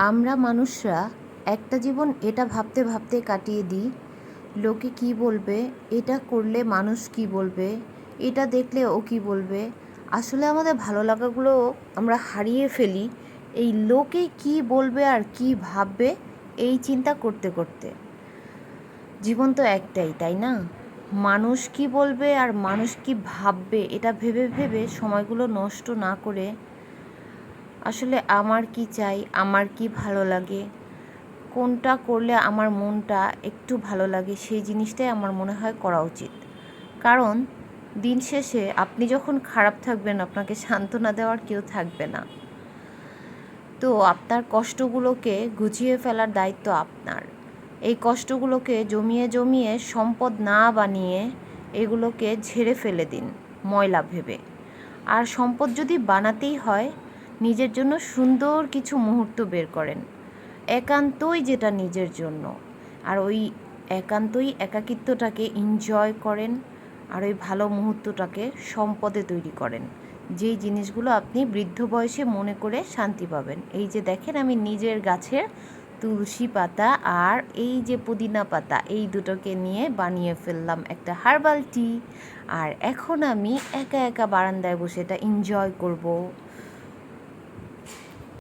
আমরা মানুষরা একটা জীবন এটা ভাবতে ভাবতে কাটিয়ে দিই, লোকে কী বলবে, এটা করলে মানুষ কী বলবে, এটা দেখলে ও কী বলবে। আসলে আমাদের ভালো লাগাগুলো আমরা হারিয়ে ফেলি এই লোকে কী বলবে আর কী ভাববে এই চিন্তা করতে করতে। জীবন তো একটাই, তাই না? মানুষ কী বলবে আর মানুষ কী ভাববে এটা ভেবে ভেবে সময়গুলো নষ্ট না করে আসলে আমার কি চাই, আমার কি ভালো লাগে, কোনটা করলে আমার মনটা একটু ভালো লাগে সেই জিনিসটাই আমার মনে হয় করা উচিত। কারণ দিন শেষে আপনি যখন খারাপ থাকবেন আপনাকে সান্ত্বনা দেওয়ার কেউ থাকবে না। তো আপনার কষ্টগুলোকে গুছিয়ে ফেলার দায়িত্ব আপনার। এই কষ্টগুলোকে জমিয়ে জমিয়ে সম্পদ না বানিয়ে এগুলোকে ঝেড়ে ফেলে দিন ময়লা ভেবে। আর সম্পদ যদি বানাতেই হয় নিজের জন্য সুন্দর কিছু মুহূর্ত বের করেন, একান্তই যেটা নিজের জন্য। আর ওই একান্তই একাকিত্বটাকে এনজয় করেন, আর ওই ভালো মুহূর্তটাকে সম্পদে তৈরি করেন, যেই জিনিসগুলো আপনি বৃদ্ধ বয়সে মনে করে শান্তি পাবেন। এই যে দেখেন, আমি নিজের গাছের তুলসী পাতা আর এই যে পুদিনা পাতা এই দুটোকে নিয়ে বানিয়ে ফেললাম একটা হার্বাল টি। আর এখন আমি একা একা বারান্দায় বসে এটা এনজয় করব।